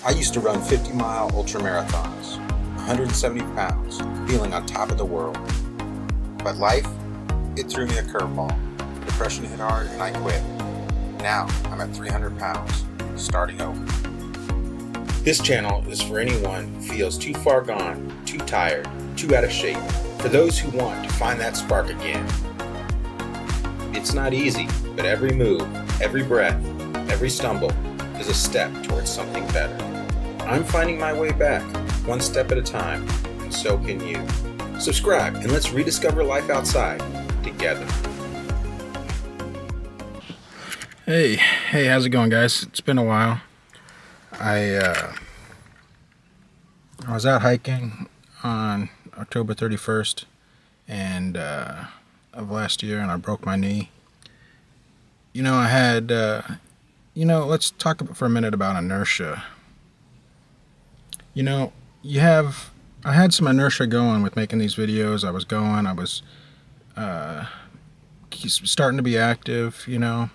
I used to run 50-mile ultra marathons, 170 pounds, feeling on top of the world. But life, it threw me a curveball. Depression hit hard and I quit. Now I'm at 300 pounds, starting over. This channel is for anyone who feels too far gone, too tired, too out of shape, for those who want to find that spark again. It's not easy, but every move, every breath, every stumble is a step towards something better. I'm finding my way back, one step at a time, and so can you. Subscribe and let's rediscover life outside together. Hey, how's it going, guys? It's been a while. I was out hiking on October 31st of last year, and I broke my knee. I had, let's talk for a minute about inertia. I had some inertia going with making these videos. I was starting to be active, and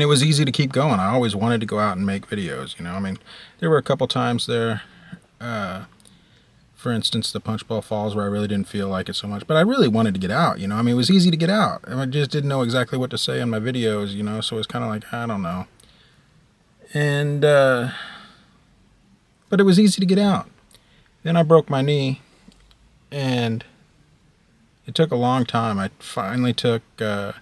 it was easy to keep going. I always wanted to go out and make videos, there were a couple times there, for instance, the Punch Bowl Falls, where I really didn't feel like it so much, but I really wanted to get out, it was easy to get out. I just didn't know exactly what to say in my videos, so it was kind of like, I don't know. And, but it was easy to get out. Then I broke my knee, and it took a long time. I finally took a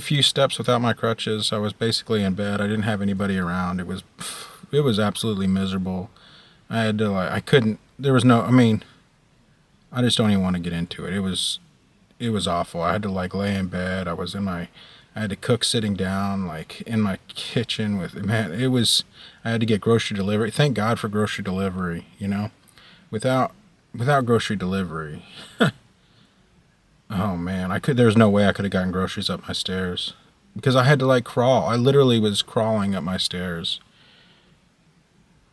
few steps without my crutches. I was basically in bed. I didn't have anybody around. It was absolutely miserable. I had to I just don't even want to get into it. It was awful. I had to lay in bed. I had to cook sitting down, in my kitchen I had to get grocery delivery. Thank God for grocery delivery, Without grocery delivery, oh man, there's no way I could have gotten groceries up my stairs, because I had to crawl. I literally was crawling up my stairs.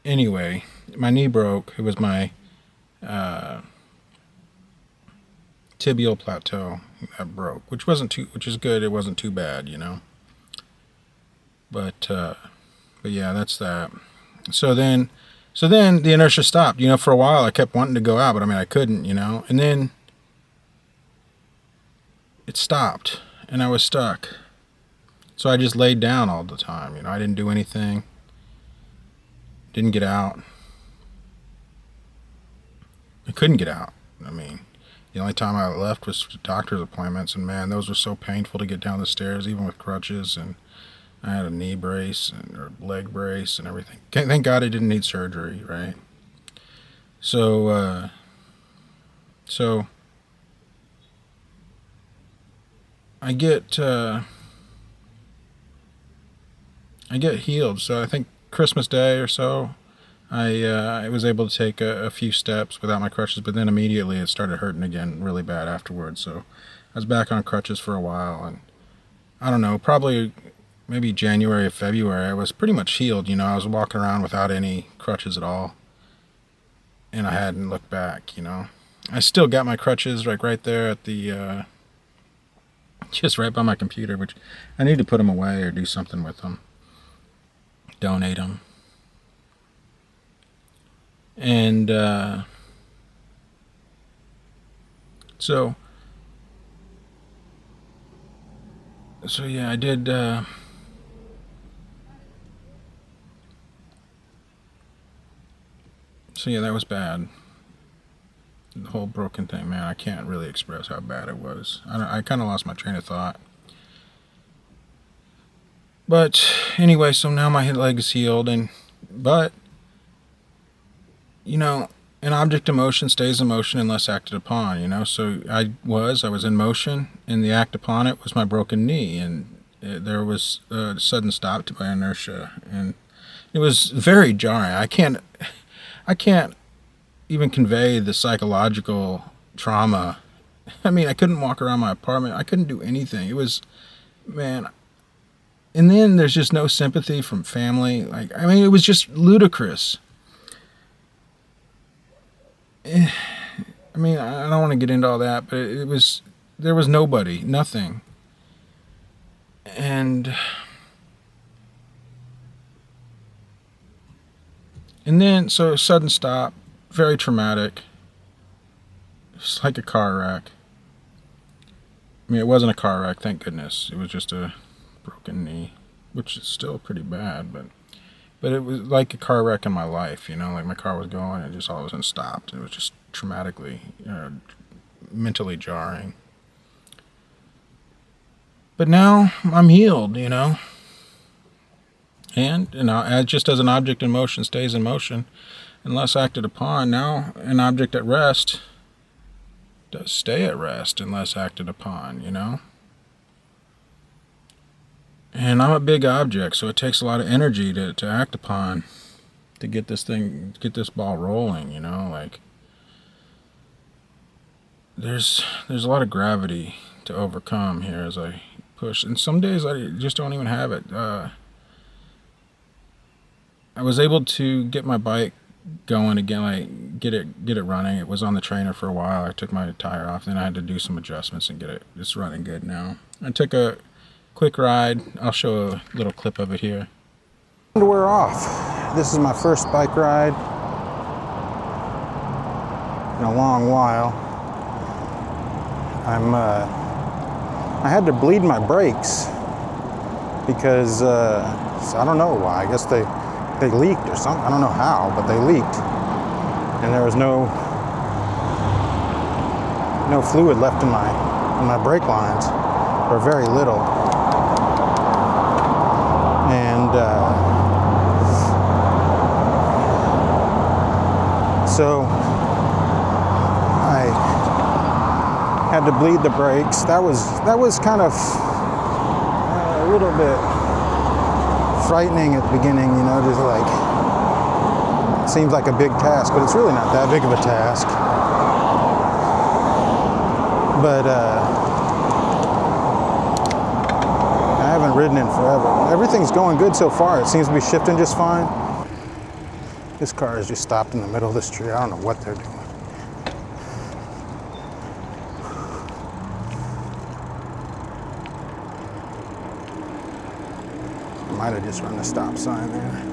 Anyway, my knee broke. It was my tibial plateau that broke, which is good. It wasn't too bad, But yeah, that's that. So then the inertia stopped. For a while I kept wanting to go out, but I couldn't, And then it stopped, and I was stuck. So I just laid down all the time, I didn't do anything. Didn't get out. I couldn't get out. The only time I left was doctor's appointments, and man, those were so painful to get down the stairs, even with crutches, and I had a knee brace or leg brace and everything. Thank God I didn't need surgery, right? So I get healed. So I think Christmas Day or so, I was able to take a few steps without my crutches, but then immediately it started hurting again really bad afterwards. So I was back on crutches for a while, and I don't know, probably maybe January or February, I was pretty much healed. I was walking around without any crutches at all, and I hadn't looked back. I still got my crutches right there at the just right by my computer, which I need to put them away or do something with them, donate them. And so yeah, I did so yeah, that was bad. The whole broken thing, man, I can't really express how bad it was. I kind of lost my train of thought. But anyway, so now my leg is healed, but an object in motion stays in motion unless acted upon, so I was in motion, and the act upon it was my broken knee, and there was a sudden stop to my inertia, and it was very jarring. I can't even convey the psychological trauma. I couldn't walk around my apartment. I couldn't do anything. It was, man. And then there's just no sympathy from family. It was just ludicrous. I don't want to get into all that, but there was nobody, nothing. And And then, so sudden stop, very traumatic. It's like a car wreck. I mean, it wasn't a car wreck, thank goodness. It was just a broken knee, which is still pretty bad, but it was like a car wreck in my life, you know, like my car was going and it just all of a sudden stopped. It was just traumatically, mentally jarring. But now I'm healed, you know. And, just as an object in motion stays in motion unless acted upon, now an object at rest does stay at rest unless acted upon, you know. And I'm a big object, so it takes a lot of energy to act upon, to get this ball rolling, you know. Like, there's a lot of gravity to overcome here as I push, and some days I just don't even have it. I was able to get my bike going again, like get it running. It was on the trainer for a while. I took my tire off, then I had to do some adjustments and get it. It's running good now. I took a quick ride. I'll show a little clip of it here. We're off. This is my first bike ride in a long while. I had to bleed my brakes because I don't know why. I guess they leaked or something. I don't know how, but they leaked, and there was no fluid left in my brake lines, or very little. And so I had to bleed the brakes. That was kind of a little bit frightening at the beginning, you know, just like, it seems like a big task, but it's really not that big of a task. But I haven't ridden in forever. Everything's going good so far. It seems to be shifting just fine. This car is just stopped in the middle of the street. I don't know what they're doing. Might have just run the stop sign there.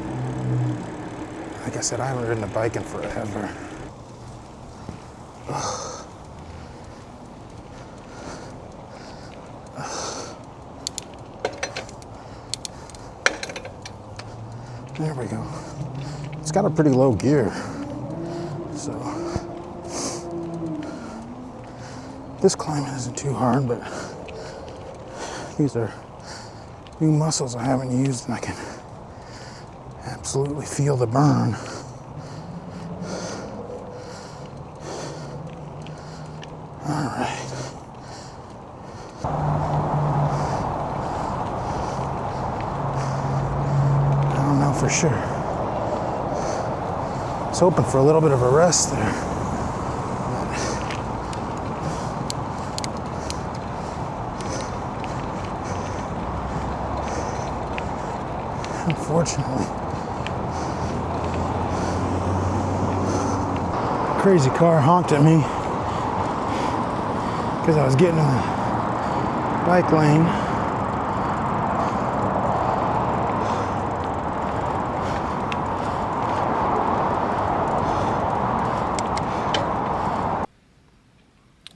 Like I said, I haven't ridden a bike in forever. There we go. It's got a pretty low gear. So this climbing isn't too hard, but these are new muscles I haven't used, and I can absolutely feel the burn. All right. I don't know for sure. I was hoping for a little bit of a rest there. Unfortunately, a crazy car honked at me because I was getting in the bike lane.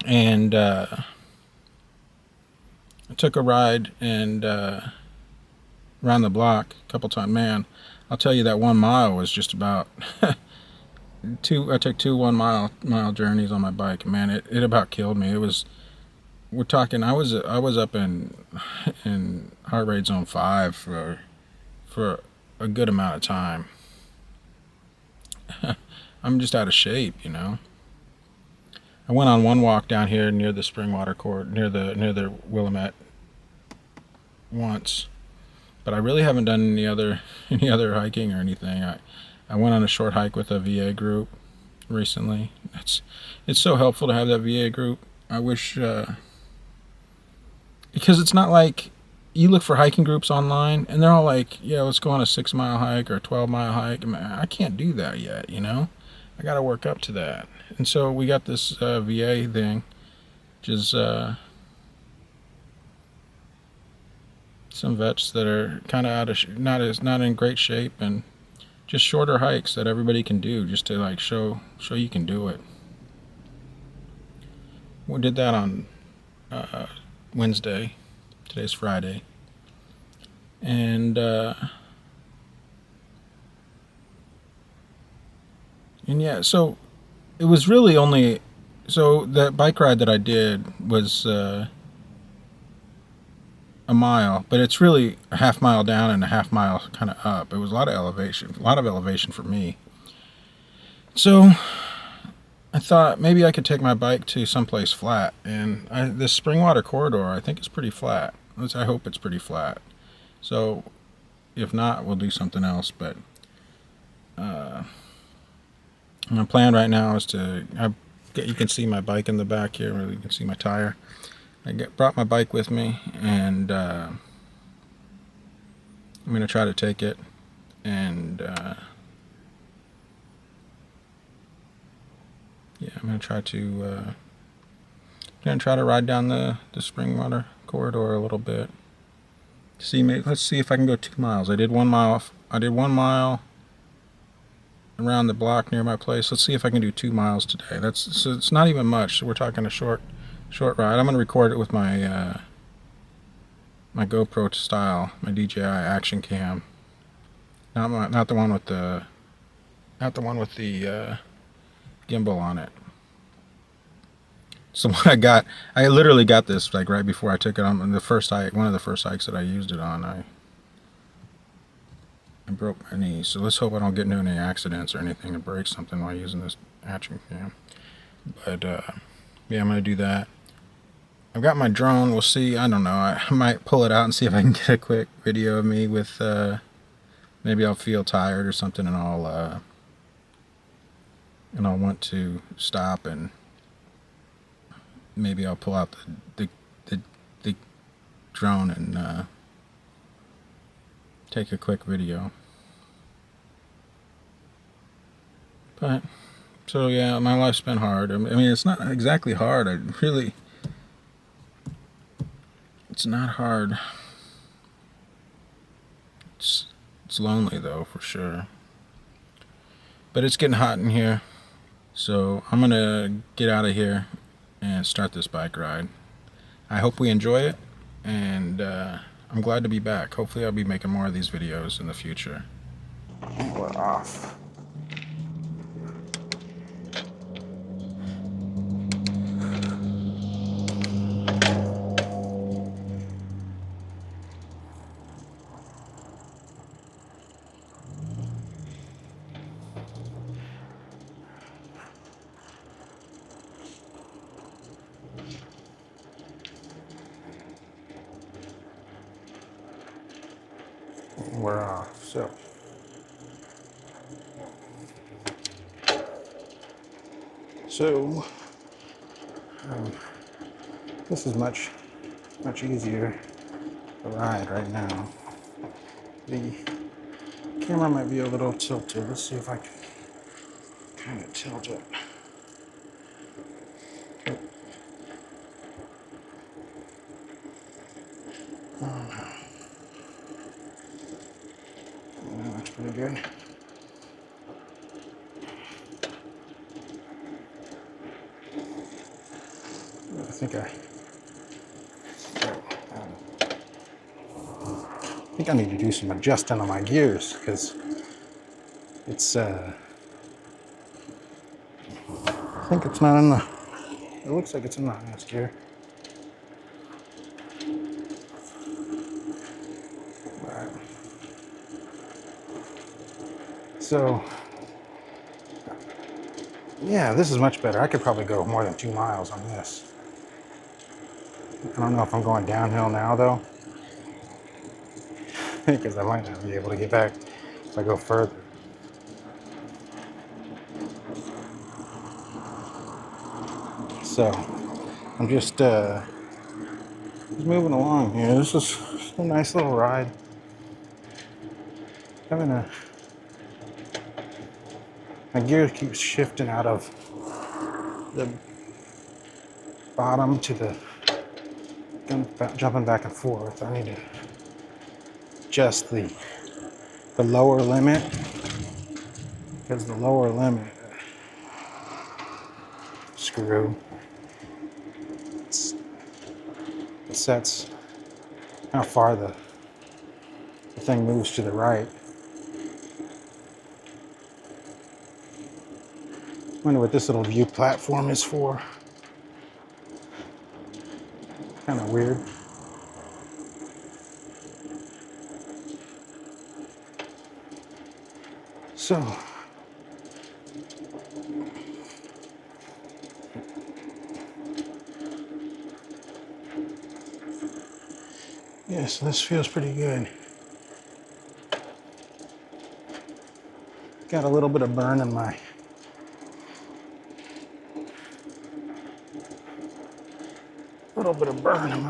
And I took a ride and around the block a couple times. Man, I'll tell you, that 1 mile was just about I took two 1 mile journeys on my bike. Man, it about killed me. We're talking, I was up in heart rate zone 5 for a good amount of time. I'm just out of shape, you know. I went on one walk down here near the Springwater Corridor, near the Willamette once, but I really haven't done any other hiking or anything. I went on a short hike with a VA group recently. It's so helpful to have that VA group. I wish because it's not like you look for hiking groups online and they're all like, yeah, let's go on a 6 mile hike or a 12 mile hike. I can't do that yet, you know. I got to work up to that. And so we got this VA thing, which is some vets that are kind of not in great shape and just shorter hikes that everybody can do, just to like show you can do it. We did that on Wednesday. Today's Friday. And yeah, so it was really only, so that bike ride that I did was a mile, but it's really a half mile down and a half mile kind of up. It was a lot of elevation for me. So I thought maybe I could take my bike to someplace flat, and this Springwater Corridor, I think, is pretty flat. I hope it's pretty flat. So if not, we'll do something else. But my plan right now is you can see my bike in the back here, or you can see my tire. Brought my bike with me, and I'm going to try to take it, and yeah, I'm going to try to ride down the Springwater Corridor a little bit. Let's see if I can go 2 miles. I did 1 mile. I did 1 mile around the block near my place. Let's see if I can do 2 miles today. So it's not even much. So we're talking a short ride. I'm going to record it with my my GoPro style, my DJI Action Cam. Not the one with the gimbal on it. So what I literally got this like right before I took it on one of the first hikes that I used it on. I broke my knee, so let's hope I don't get into any accidents or anything and break something while using this action cam. But yeah, I'm gonna do that. I've got my drone. We'll see. I don't know. I might pull it out and see if I can get a quick video of me with. Maybe I'll feel tired or something, and I'll want to stop, and maybe I'll pull out the drone and take a quick video. But so yeah, my life's been hard. I mean, it's not exactly hard. It's not hard. It's lonely though, for sure. But it's getting hot in here, so I'm gonna get out of here and start this bike ride. I hope we enjoy it, and I'm glad to be back. Hopefully I'll be making more of these videos in the future. We're off. We're off. So this is much easier to ride right now. The camera might be a little tilted. Let's see if I can kind of tilt it. That's pretty good. I think I need to do some adjusting on my gears, because it's I think it's not in the, it looks like it's in the highest gear. Right. So yeah, this is much better. I could probably go more than 2 miles on this. I don't know if I'm going downhill now though, because I might not be able to get back if I go further. So I'm just moving along here. This is a nice little ride. My gear keeps shifting out of the bottom to the jumping back and forth. I need to adjust the lower limit because the lower limit screw it sets how far the thing moves to the right. Wonder what this little view platform is for. Kind of weird. So, yeah, so this feels pretty good. Got a little bit of burn in my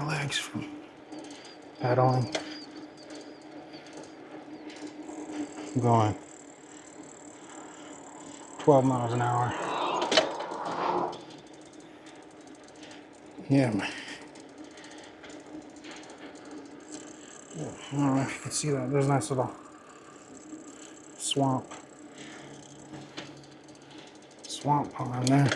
legs from pedaling. I'm going 12 miles an hour. Yeah, man. I don't know if you can see that. There's a nice little swamp pond there.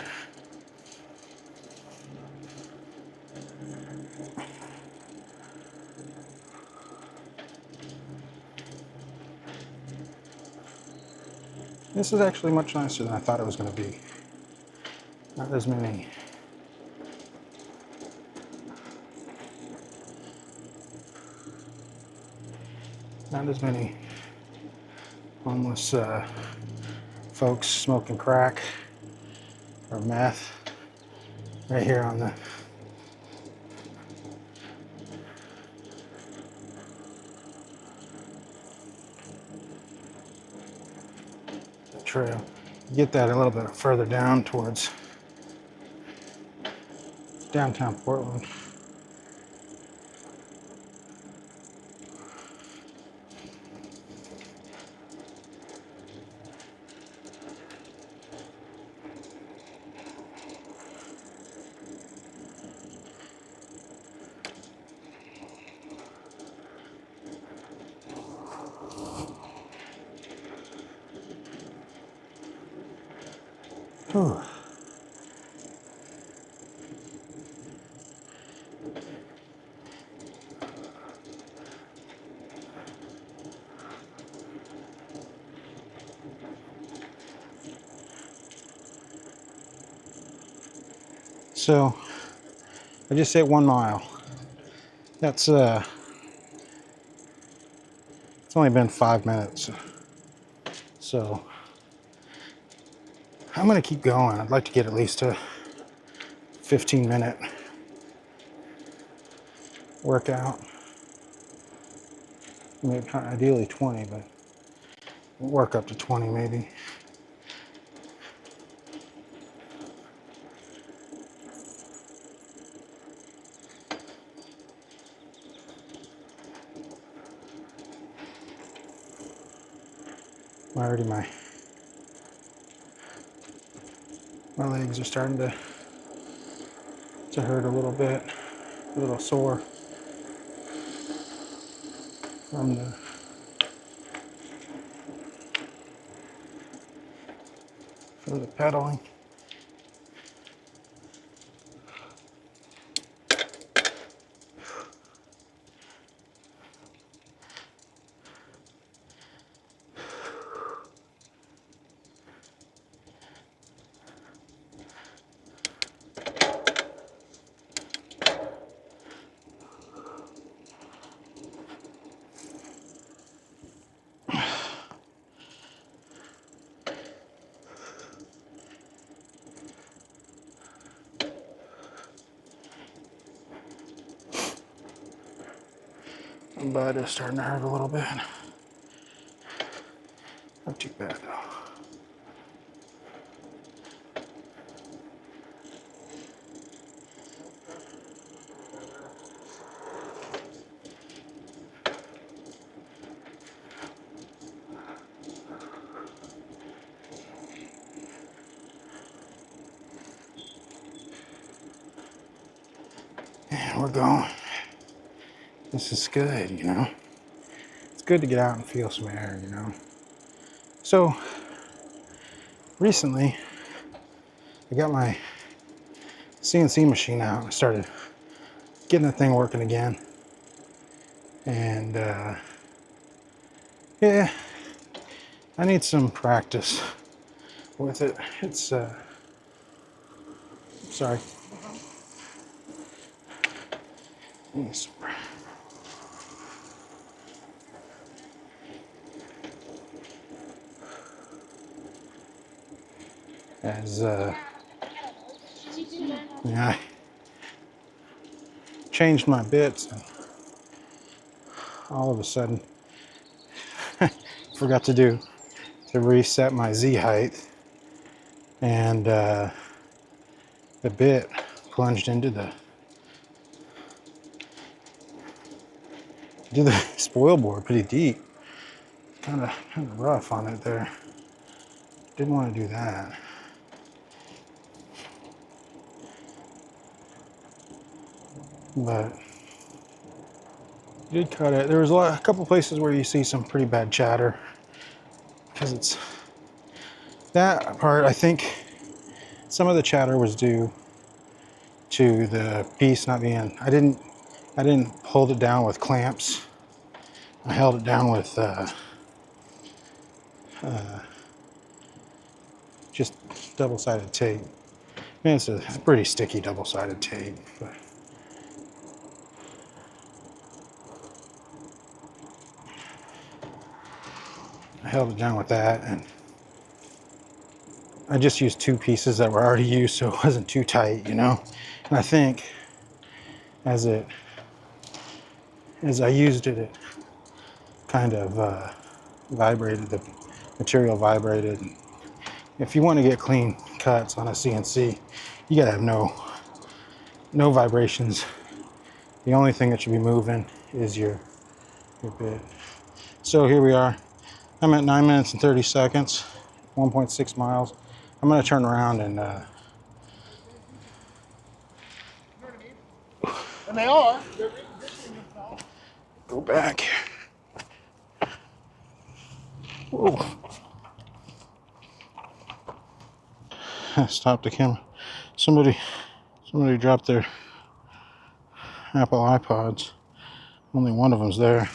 This is actually much nicer than I thought it was going to be. Not as many homeless folks smoking crack or meth right here on the trail. You get that a little bit further down towards downtown Portland. Whew. So I just hit 1 mile. That's it's only been 5 minutes. So I'm gonna keep going. I'd like to get at least a 15-minute workout. Maybe ideally 20, but we'll work up to 20 maybe. Already my legs are starting to hurt a little bit, a little sore from the pedaling. My butt is starting to hurt a little bit. Not too bad though. And we're going. This is good, you know. It's good to get out and feel some air, you know. So recently I got my CNC machine out and started getting the thing working again. And yeah, I need some practice with it. It's sorry. Need some as yeah, I changed my bits and all of a sudden forgot to reset my Z height, and the bit plunged into the spoil board pretty deep. Kind of rough on it there. Didn't want to do that. But did cut it. There was a couple places where you see some pretty bad chatter because it's that part. I think some of the chatter was due to the piece not being. I didn't hold it down with clamps. I held it down with just double-sided tape. I mean, it's a pretty sticky double-sided tape, but I held it down with that, and I just used two pieces that were already used, so it wasn't too tight, you know. And I think as I used it, it kind of vibrated. The material vibrated. If you want to get clean cuts on a CNC, you gotta have no vibrations. The only thing that should be moving is your bit. So here we are. I'm at 9 minutes and 30 seconds, 1.6 miles. I'm gonna turn around and And they are. go back. Whoa. Stop the camera. Somebody dropped their Apple iPods. Only one of them's there.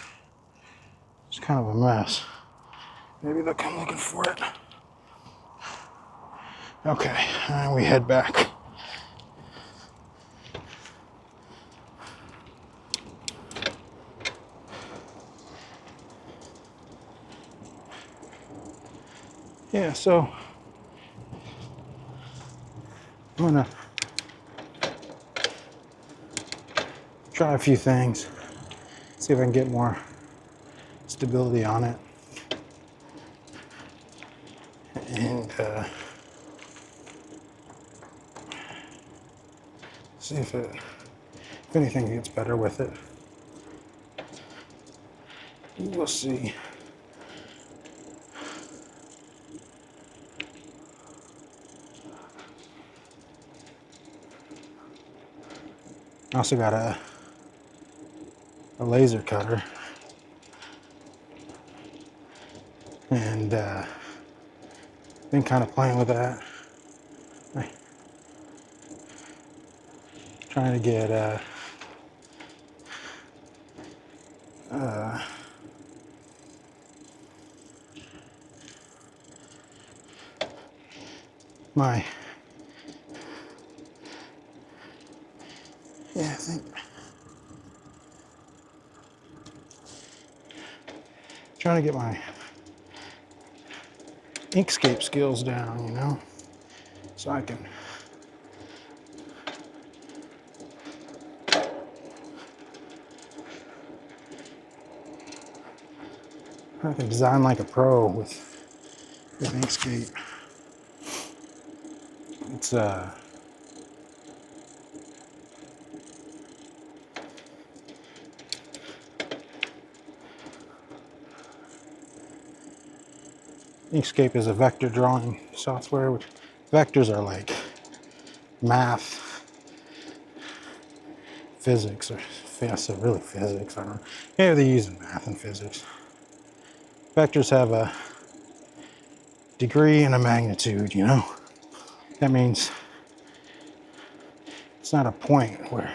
It's kind of a mess. Maybe they'll come looking for it. Okay, and we head back. Yeah, so I'm gonna try a few things, see if I can get more stability on it, and see if anything gets better with it. We'll see. I also got a laser cutter, and been kind of playing with that. Trying to get my I think trying to get my Inkscape skills down, you know, so I can design like a pro with Inkscape. It's Inkscape is a vector drawing software, which vectors are like math, physics, or really physics. I don't know. Yeah, they use math and physics. Vectors have a degree and a magnitude, you know? That means it's not a point where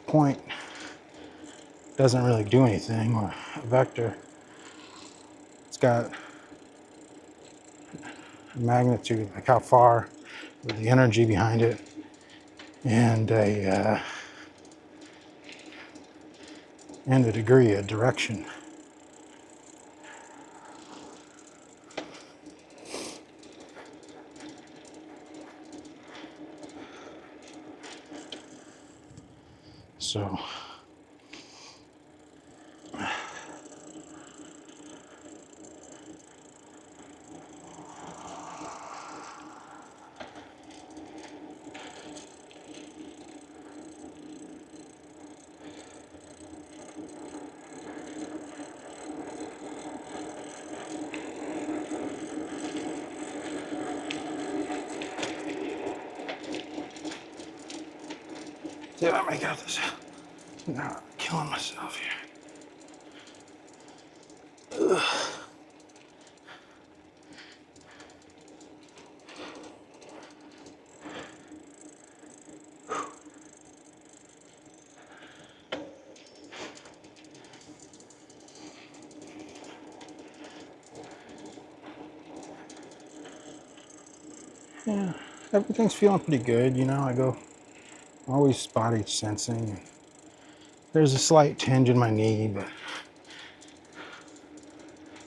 point doesn't really do anything, or a vector. It's got a magnitude, like how far, with the energy behind it, and a degree, a direction. So did I make out this? No, I'm killing myself here. Ugh. Yeah, everything's feeling pretty good, you know. I'm always body sensing. There's a slight tinge in my knee, but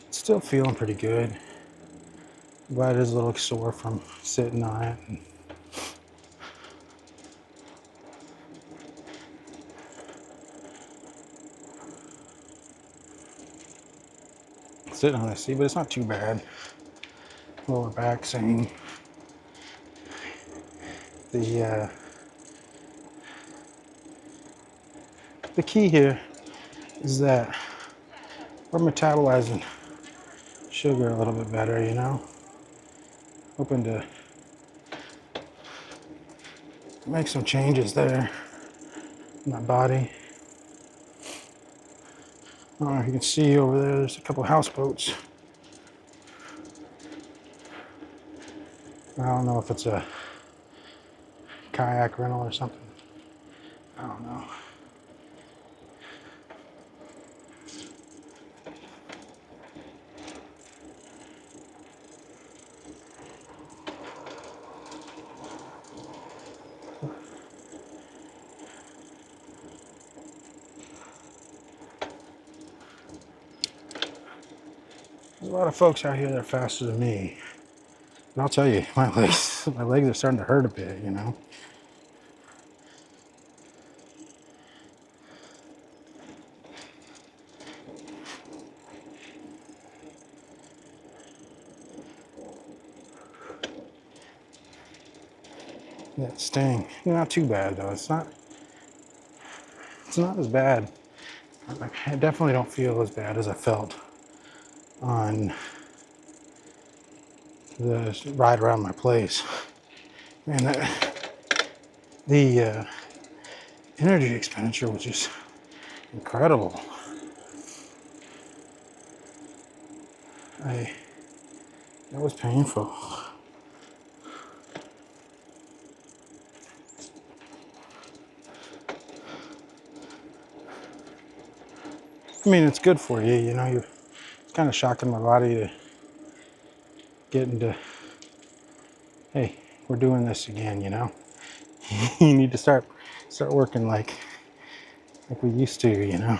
it's still feeling pretty good. But it is a little sore from sitting on it. And sitting on the seat, but it's not too bad. Lower back, same. The key here is that we're metabolizing sugar a little bit better, you know? Hoping to make some changes there in my body. I don't know if you can see over there, there's a couple of houseboats. I don't know if it's a kayak rental or something. I don't know. There's a lot of folks out here that are faster than me. And I'll tell you, my legs are starting to hurt a bit, you know? That sting. Not too bad though. It's not as bad. I definitely don't feel as bad as I felt on the ride around my place. And the energy expenditure was just incredible. That was painful. I mean, it's good for you, you know. It's kind of shocking my body to get into, hey, we're doing this again, you know. You need to start working like we used to, you know.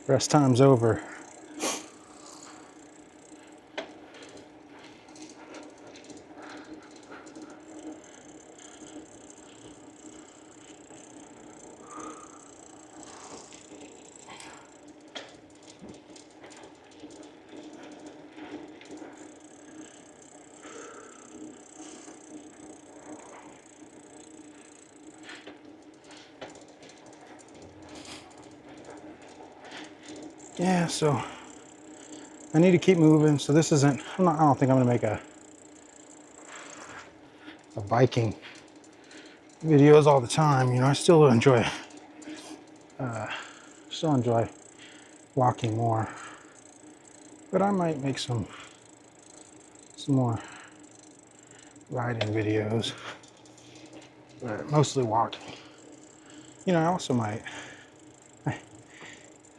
Rest time's over. Yeah, so I need to keep moving. So this isn't, I don't think I'm gonna make a biking videos all the time. You know, I still enjoy walking more, but I might make some some more riding videos, but mostly walking. You know, I also might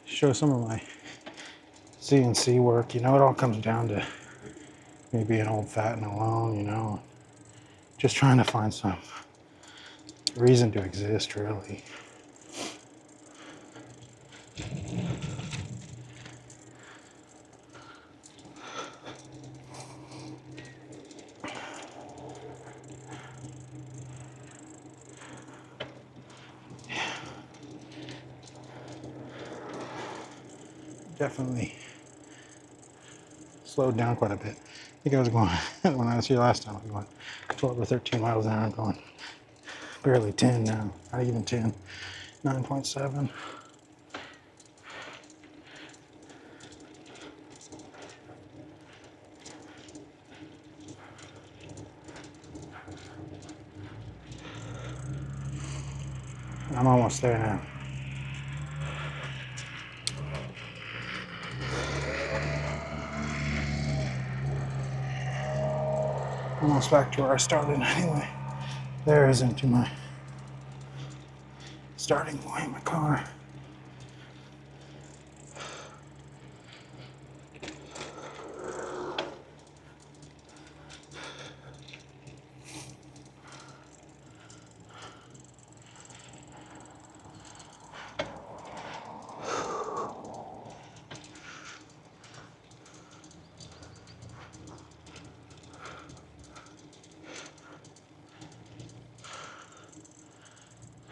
show some of my CNC work. You know, it all comes down to me being old, fat, and alone, you know, just trying to find some reason to exist, really. Definitely slowed down quite a bit. I think I was going, when I was here last time, I was going 12 or 13 miles an hour. I'm going barely 10 now, not even 10, 9.7. I'm almost there now. Almost back to where I started anyway. There is into my starting point, my car.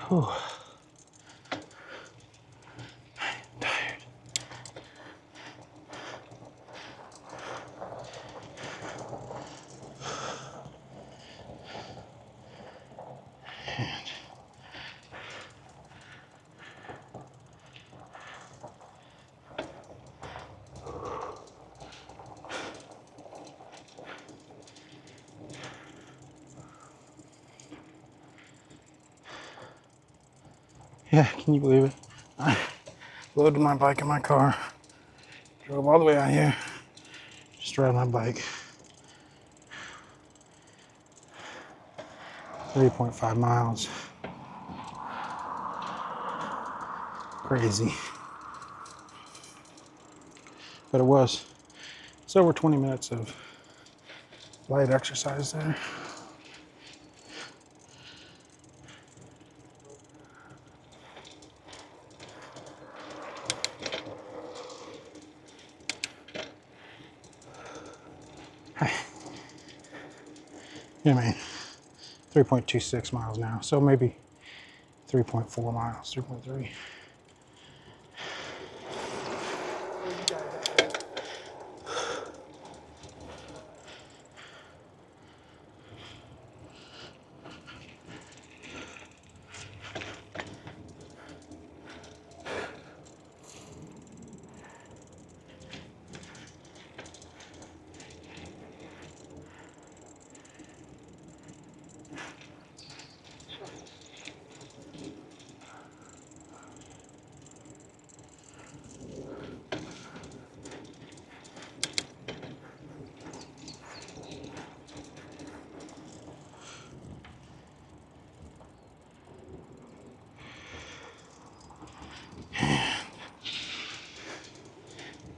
Whew. I'm tired. And yeah, can you believe it? I loaded my bike in my car, drove all the way out here, just to ride my bike. 3.5 miles. Crazy. But it's over 20 minutes of light exercise there. Yeah, man, 3.26 miles now, so maybe 3.4 miles, 3.3.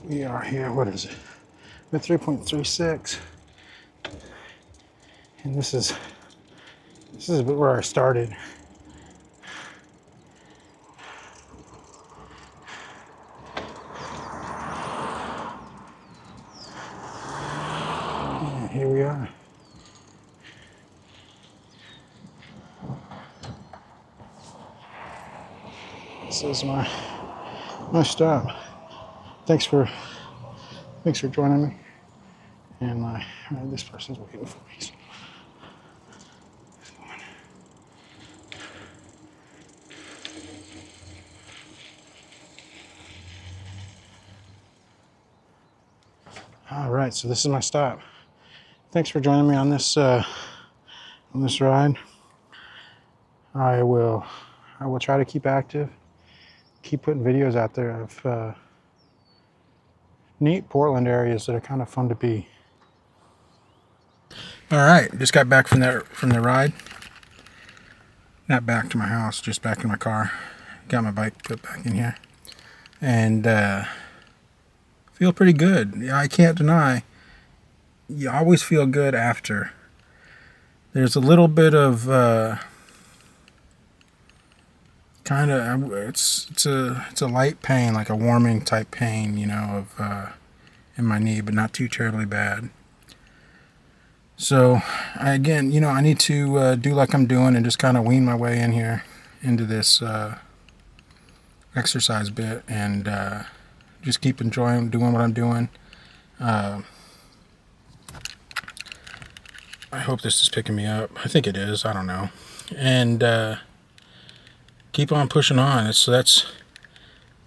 We are here, what is it? We're at 3.36. And this is where I started. And here we are. This is my stop. Thanks for joining me. And this person's waiting for me. So. All right, so this is my stop. Thanks for joining me on this ride. I will try to keep active, keep putting videos out there of neat Portland areas that are kind of fun to be. All right, just got back from the ride. Not back to my house, just back in my car. Got my bike put back in here, and feel pretty good. Yeah, I can't deny. You always feel good after. There's a little bit of kind of it's a light pain, like a warming type pain, you know, of in my knee, but not too terribly bad. So I need to do like I'm doing and just kind of wean my way in here into this exercise bit, and just keep enjoying doing what I'm doing. I hope this is picking me up. I think it is. I don't know. And keep on pushing on. So that's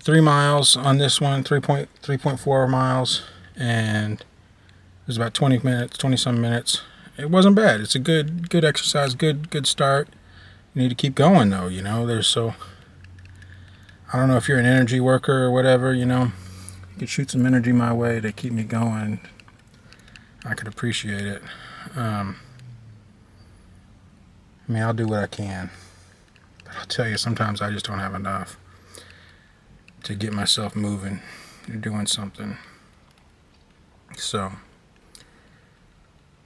3 miles on this one, 3.4 miles, and it was about 20 some minutes. It wasn't bad. It's a good exercise, good start. You need to keep going though, you know. I don't know if you're an energy worker or whatever, you know. You could shoot some energy my way to keep me going. I could appreciate it. I mean, I'll do what I can. But I'll tell you, sometimes I just don't have enough to get myself moving or doing something. So,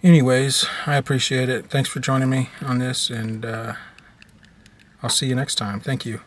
anyways, I appreciate it. Thanks for joining me on this, and I'll see you next time. Thank you.